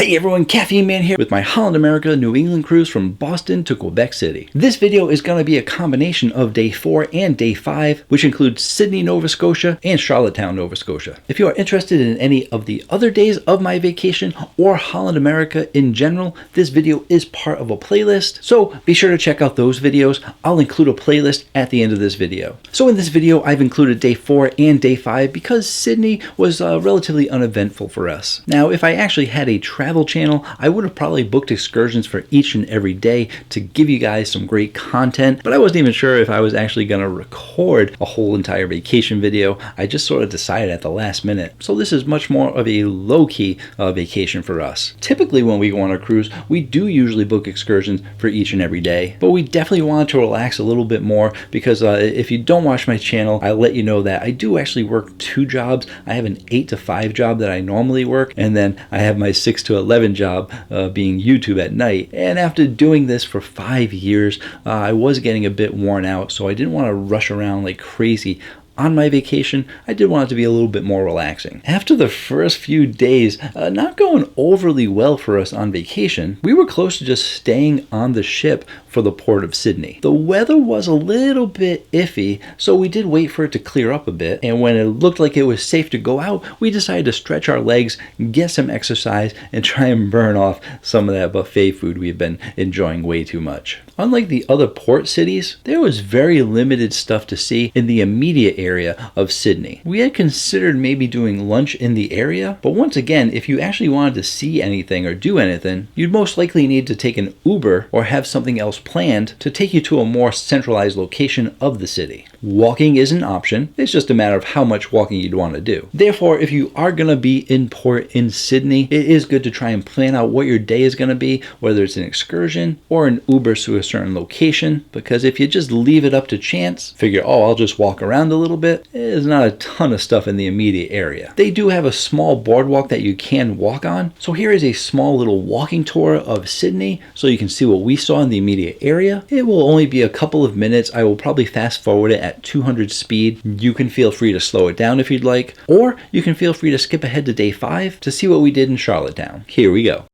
Hey everyone, Caffeine Man here with my Holland, America, New England cruise from Boston to Quebec City. This video is going to be a combination of day 4 and day 5, which includes Sydney, Nova Scotia and Charlottetown, Nova Scotia. If you are interested in any of the other days of my vacation or Holland, America in general, this video is part of a playlist, so be sure to check out those videos. I'll include a playlist at the end of this video. So in this video, I've included day 4 and day 5 because Sydney was relatively uneventful for us. Now, if I actually had a travel channel, I would have probably booked excursions for each and every day to give you guys some great content, but I wasn't even sure if I was actually going to record a whole entire vacation video. I just sort of decided at the last minute. So this is much more of a low-key vacation for us. Typically when we go on a cruise, we do usually book excursions for each and every day, but we definitely wanted to relax a little bit more because if you don't watch my channel, I'll let you know that I do actually work 2 jobs. I have an 8 to 5 job that I normally work, and then I have my 6 to 11 job being YouTube at night. And after doing this for 5 years, I was getting a bit worn out, so I didn't want to rush around like crazy on my vacation. I did want it to be a little bit more relaxing. After the first few days not going overly well for us on vacation, we were close to just staying on the ship for the port of Sydney. The weather was a little bit iffy, so we did wait for it to clear up a bit, and when it looked like it was safe to go out, we decided to stretch our legs, get some exercise, and try and burn off some of that buffet food we've been enjoying way too much. Unlike the other port cities, there was very limited stuff to see in the immediate area of Sydney. We had considered maybe doing lunch in the area, but once again, if you actually wanted to see anything or do anything, you'd most likely need to take an Uber or have something else planned to take you to a more centralized location of the city. Walking is an option. It's just a matter of how much walking you'd want to do. Therefore, if you are going to be in port in Sydney, it is good to try and plan out what your day is going to be, whether it's an excursion or an Uber to a certain location, because if you just leave it up to chance, figure, oh, I'll just walk around a little bit, there's not a ton of stuff in the immediate area. They do have a small boardwalk that you can walk on, so here is a small little walking tour of Sydney so you can see what we saw in the immediate area. It will only be a couple of minutes. I will probably fast forward it at 200 speed. You can feel free to slow it down if you'd like, or you can feel free to skip ahead to day 5 to see what we did in Charlottetown. Here we go.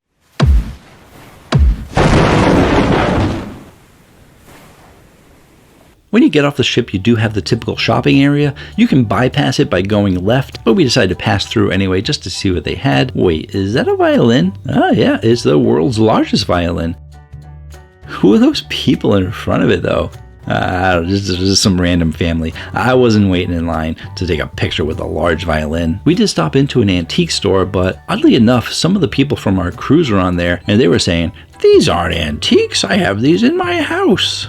When you get off the ship, you do have the typical shopping area. You can bypass it by going left, but we decided to pass through anyway just to see what they had. Wait, is that a violin? Oh yeah, it's the world's largest violin. Who are those people in front of it though? This is some random family. I wasn't waiting in line to take a picture with a large violin. We did stop into an antique store, but oddly enough, some of the people from our cruise were on there and they were saying, "These aren't antiques, I have these in my house."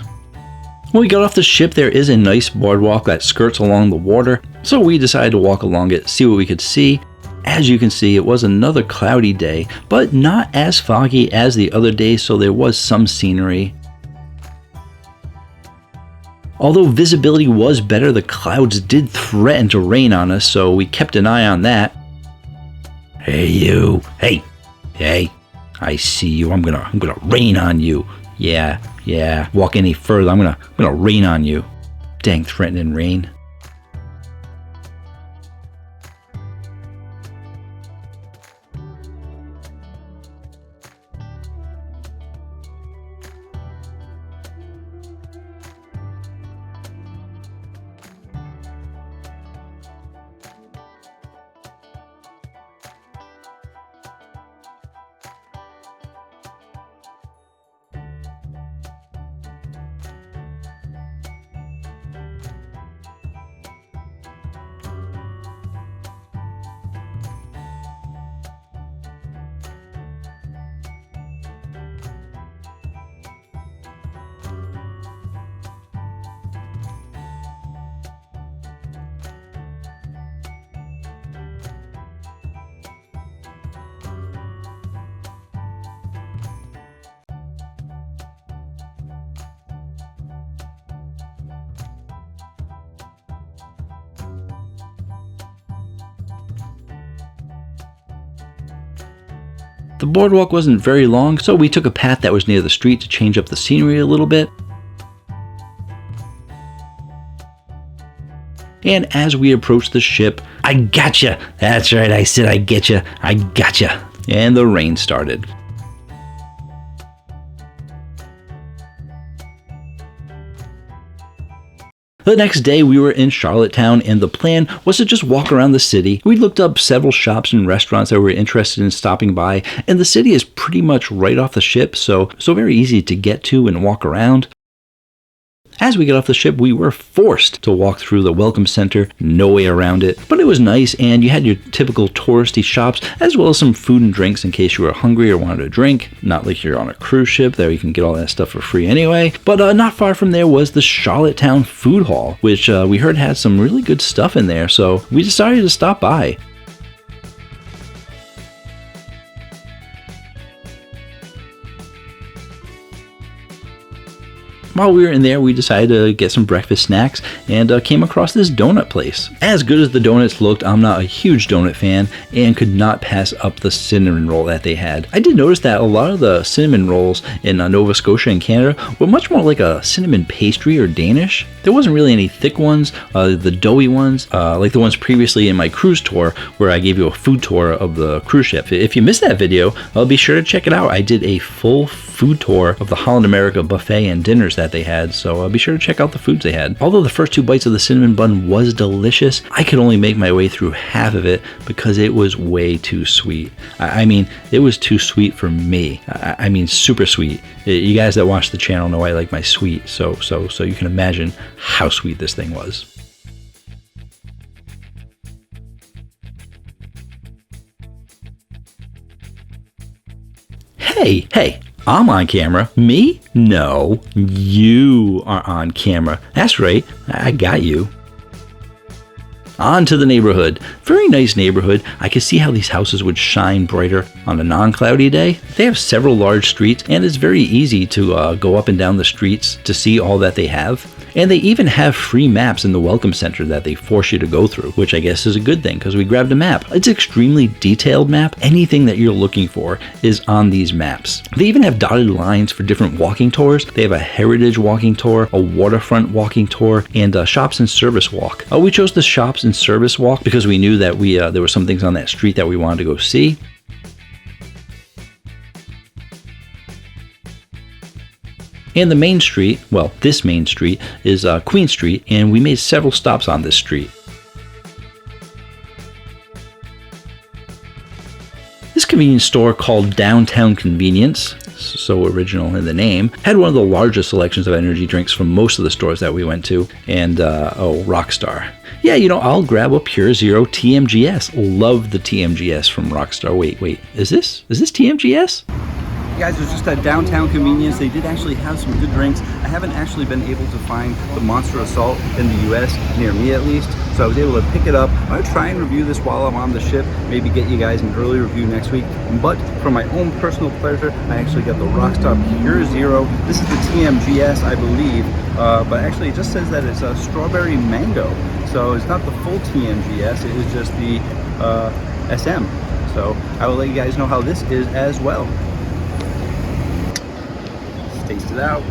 When we got off the ship, there is a nice boardwalk that skirts along the water, so we decided to walk along it, see what we could see. As you can see, it was another cloudy day, but not as foggy as the other days, so there was some scenery. Although visibility was better, the clouds did threaten to rain on us, so we kept an eye on that. Hey you, hey, I see you, I'm gonna rain on you. Yeah, walk any further, I'm gonna rain on you. Dang threatening rain. The boardwalk wasn't very long, so we took a path that was near the street to change up the scenery a little bit. And as we approached the ship, I gotcha! That's right, I said I getcha. I gotcha. and the rain started. The next day we were in Charlottetown, and the plan was to just walk around the city. We looked up several shops and restaurants that we were interested in stopping by, and the city is pretty much right off the ship, so very easy to get to and walk around. As we got off the ship, we were forced to walk through the Welcome Center, no way around it, but it was nice, and you had your typical touristy shops, as well as some food and drinks in case you were hungry or wanted a drink. Not like you're on a cruise ship, there you can get all that stuff for free anyway. But not far from there was the Charlottetown Food Hall, which we heard had some really good stuff in there, so we decided to stop by. While we were in there, we decided to get some breakfast snacks and came across this donut place. As good as the donuts looked, I'm not a huge donut fan and could not pass up the cinnamon roll that they had. I did notice that a lot of the cinnamon rolls in Nova Scotia and Canada were much more like a cinnamon pastry or Danish. There wasn't really any thick ones, the doughy ones, like the ones previously in my cruise tour where I gave you a food tour of the cruise ship. If you missed that video, I'll be sure to check it out. I did a full food tour of the Holland America buffet and dinners that they had, so be sure to check out the foods they had. Although the first 2 bites of the cinnamon bun was delicious, I could only make my way through half of it because it was way too sweet. I mean, it was too sweet for me. I mean, super sweet. You guys that watch the channel know I like my sweet, so you can imagine how sweet this thing was. Hey, I'm on camera. Me? No, you are on camera. That's right, I got you. On to the neighborhood. Very nice neighborhood. I could see how these houses would shine brighter on a non-cloudy day. They have several large streets, and it's very easy to go up and down the streets to see all that they have. And they even have free maps in the Welcome Center that they force you to go through, which I guess is a good thing because we grabbed a map. It's an extremely detailed map. Anything that you're looking for is on these maps. They even have dotted lines for different walking tours. They have a heritage walking tour, a waterfront walking tour, and a shops and service walk. We chose the shops and service walk because we knew that there were some things on that street that we wanted to go see. And the main street, well, this main street is Queen Street, and we made several stops on this street. This convenience store called Downtown Convenience, so original in the name, had one of the largest selections of energy drinks from most of the stores that we went to, and Rockstar. Yeah, you know, I'll grab a Pure Zero TMGS. Love the TMGS from Rockstar. Wait, is this TMGS? Guys, it was just at Downtown Convenience. They did actually have some good drinks. I haven't actually been able to find the Monster Assault in the US, near me at least, so I was able to pick it up. I'm going to try and review this while I'm on the ship, maybe get you guys an early review next week, but for my own personal pleasure, I actually got the Rockstar Pure Zero. This is the TMGS, I believe, but actually it just says that it's a strawberry mango, so it's not the full TMGS, it is just the SM. So I will let you guys know how this is as well. Taste it out.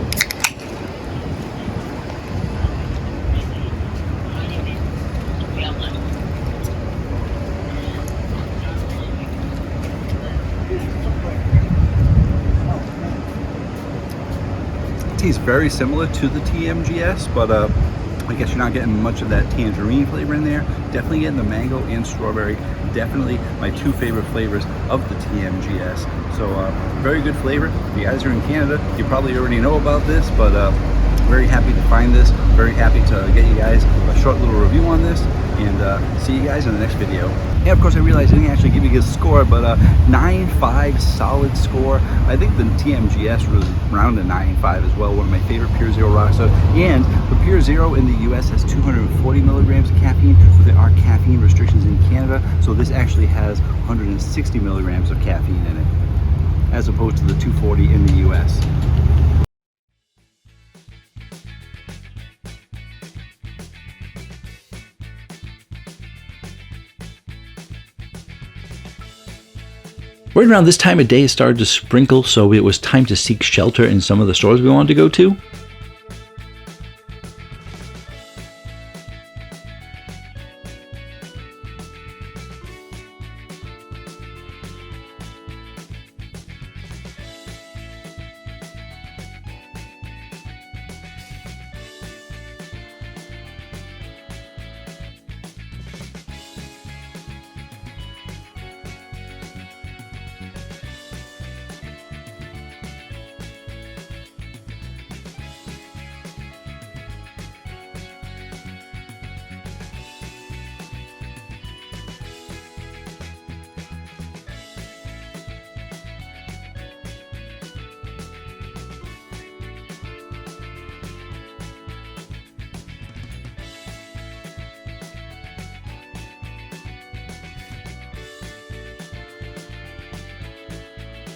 It tastes very similar to the TMGS, but I guess you're not getting much of that tangerine flavor in there. Definitely getting the mango and strawberry. Definitely my 2 favorite flavors of the TMGS. So very good flavor. If you guys are in Canada, you probably already know about this, but very happy to find this. Very happy to get you guys a short little review on this, and see you guys in the next video. And of course I realized I didn't actually give you a score, but 9.5 solid score. I think the TMGS was around a 9.5 as well, one of my favorite Pure Zero Rockstar. And the Pure Zero in the US has 240 milligrams of caffeine, so there are caffeine restrictions in Canada, so this actually has 160 milligrams of caffeine in it, as opposed to the 240 in the US. Right around this time of day, it started to sprinkle, so it was time to seek shelter in some of the stores we wanted to go to.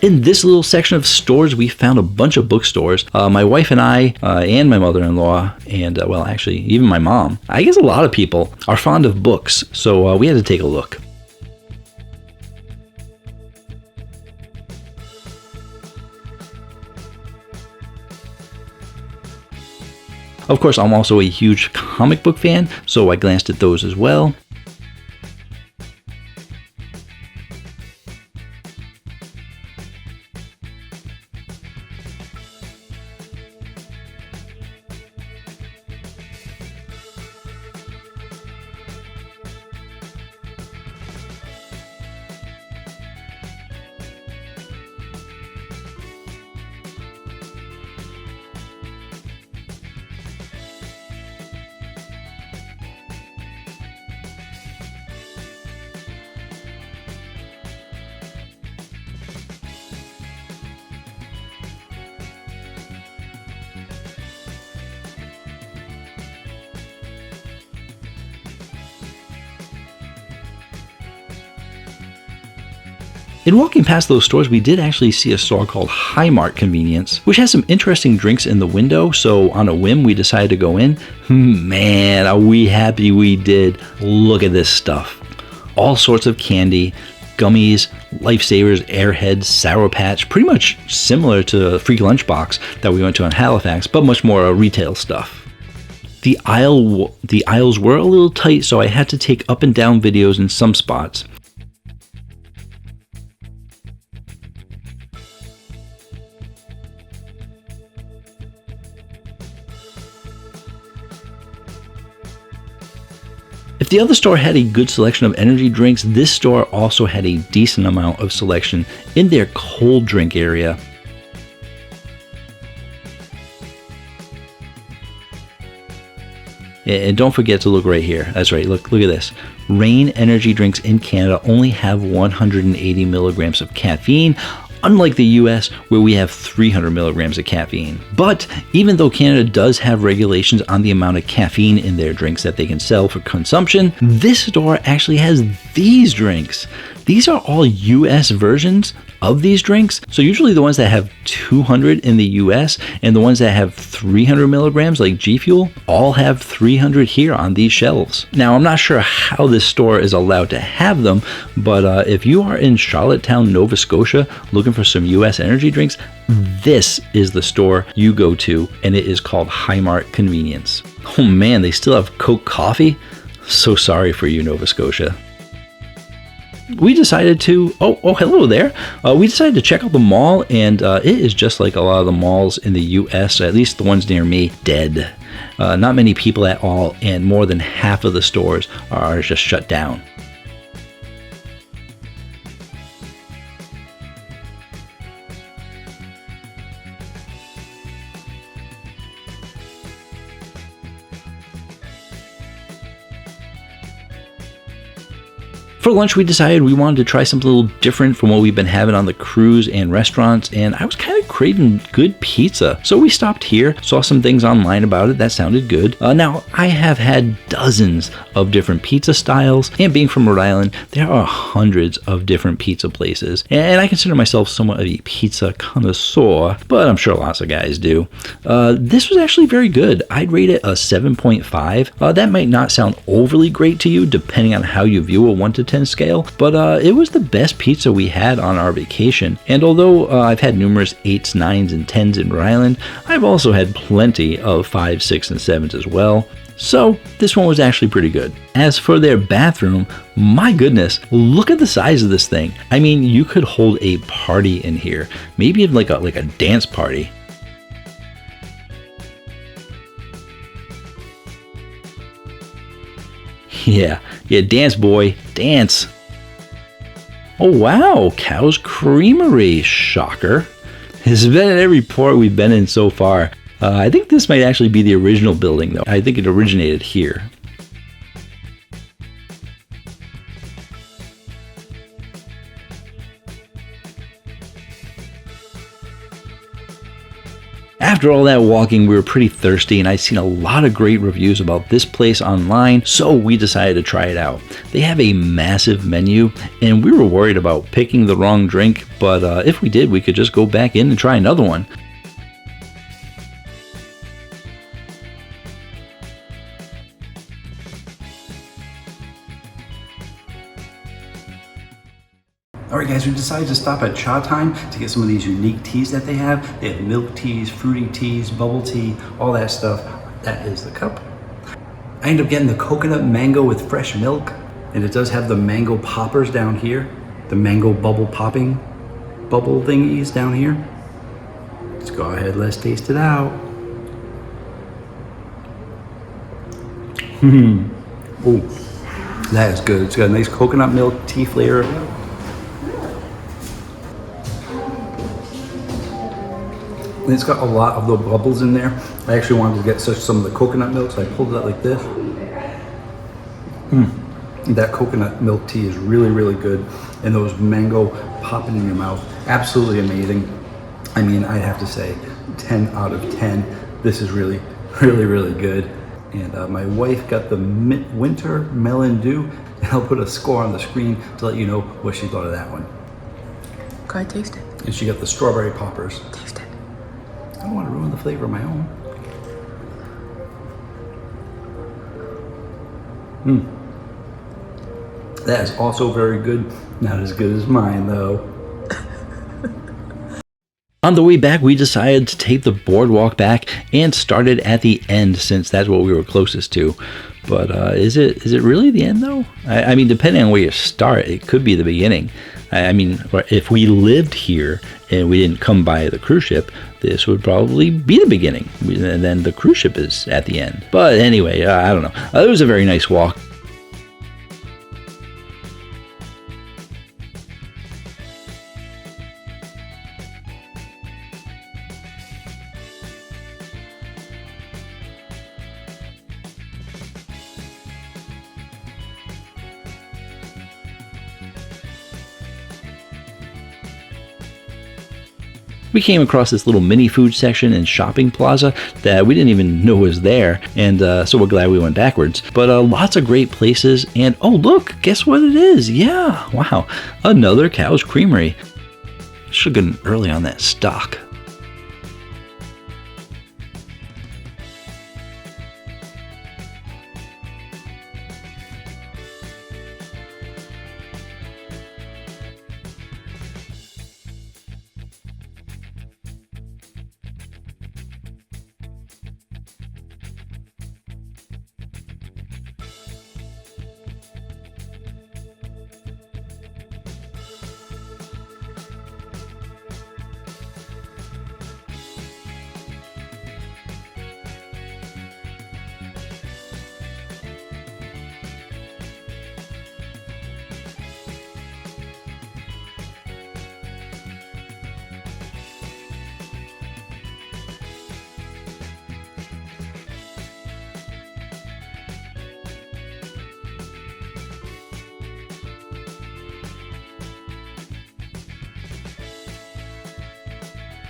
In this little section of stores, we found a bunch of bookstores. My wife and I, and my mother-in-law, and well, actually, even my mom. I guess a lot of people are fond of books, so we had to take a look. Of course, I'm also a huge comic book fan, so I glanced at those as well. In walking past those stores, we did actually see a store called Highmark Convenience, which has some interesting drinks in the window, so on a whim, we decided to go in. Man, are we happy we did. Look at this stuff. All sorts of candy, gummies, Lifesavers, Airheads, Sour Patch, pretty much similar to the Free Lunchbox that we went to in Halifax, but much more retail stuff. The aisles were a little tight, so I had to take up and down videos in some spots. If the other store had a good selection of energy drinks, this store also had a decent amount of selection in their cold drink area. And don't forget to look right here. That's right, look at this. Reign energy drinks in Canada only have 180 milligrams of caffeine, unlike the US where we have 300 milligrams of caffeine. But even though Canada does have regulations on the amount of caffeine in their drinks that they can sell for consumption, this store actually has these drinks. These are all US versions of these drinks. So usually the ones that have 200 in the US and the ones that have 300 milligrams like G Fuel all have 300 here on these shelves. Now I'm not sure how this store is allowed to have them, but if you are in Charlottetown, Nova Scotia looking for some US energy drinks, this is the store you go to, and it is called Highmark Convenience. Oh man, they still have Coke coffee? So sorry for you, Nova Scotia. We decided to, hello there. We decided to check out the mall, and it is just like a lot of the malls in the US, at least the ones near me, dead. Not many people at all, and more than half of the stores are just shut down. For lunch, we decided we wanted to try something a little different from what we've been having on the cruise and restaurants, and I was kind of craving good pizza. So we stopped here, saw some things online about it that sounded good. Now, I have had dozens of different pizza styles, and being from Rhode Island, there are hundreds of different pizza places, and I consider myself somewhat of a pizza connoisseur, but I'm sure lots of guys do. This was actually very good. I'd rate it a 7.5. That might not sound overly great to you, depending on how you view a 1 to 10 scale, but it was the best pizza we had on our vacation. And although I've had numerous 8s, 9s, and 10s in Rhode Island, I've also had plenty of 5s, 6s, and 7s as well. So this one was actually pretty good. As for their bathroom, my goodness, look at the size of this thing. I mean, you could hold a party in here, maybe even like a dance party. Yeah, dance boy, dance. Oh wow, Cow's Creamery, shocker. This has been in every port we've been in so far. I think this might actually be the original building though. I think it originated here. After all that walking, we were pretty thirsty, and I'd seen a lot of great reviews about this place online, so we decided to try it out. They have a massive menu, and we were worried about picking the wrong drink, but if we did, we could just go back in and try another one. Alright guys, we decided to stop at Chatime to get some of these unique teas that they have. They have milk teas, fruity teas, bubble tea, all that stuff. That is the cup. I ended up getting the coconut mango with fresh milk, and it does have the mango poppers down here. The mango bubble popping bubble thingies down here. Let's go ahead, let's taste it out. Oh, that is good. It's got a nice coconut milk tea flavor. And it's got a lot of the bubbles in there. I actually wanted to get some of the coconut milk, so I pulled it out like this. That coconut milk tea is really, really good. And those mango popping in your mouth, absolutely amazing. I mean, I'd have to say 10 out of 10. This is really, really, really good. And my wife got the winter melon dew, and I'll put a score on the screen to let you know what she thought of that one. Go ahead, taste it. And she got the strawberry poppers. Taste it. I don't want to ruin the flavor of my own. That is also very good. Not as good as mine, though. On the way back, we decided to take the boardwalk back and started at the end since that's what we were closest to. But is it really the end, though? I mean, depending on where you start, it could be the beginning. I mean, if we lived here and we didn't come by the cruise ship, this would probably be the beginning. And then the cruise ship is at the end. But anyway, I don't know. It was a very nice walk. We came across this little mini food section and shopping plaza that we didn't even know was there, and so we're glad we went backwards. But lots of great places, and oh look, guess what it is? Yeah, wow, another Cow's Creamery. Should have gotten early on that stock.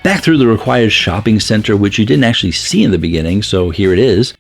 Back through the required shopping center, which you didn't actually see in the beginning, so here it is.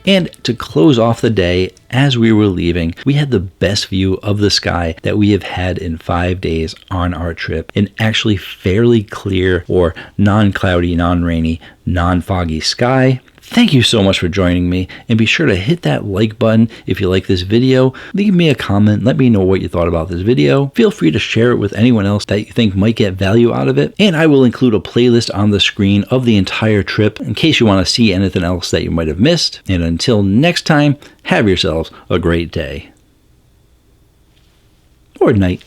And to close off the day, as we were leaving, we had the best view of the sky that we have had in 5 days on our trip. An actually fairly clear or non-cloudy, non-rainy, non-foggy sky. Thank you so much for joining me, and be sure to hit that like button if you like this video. Leave me a comment, let me know what you thought about this video. Feel free to share it with anyone else that you think might get value out of it, and I will include a playlist on the screen of the entire trip in case you want to see anything else that you might have missed. And until next time, have yourselves a great day. Or night.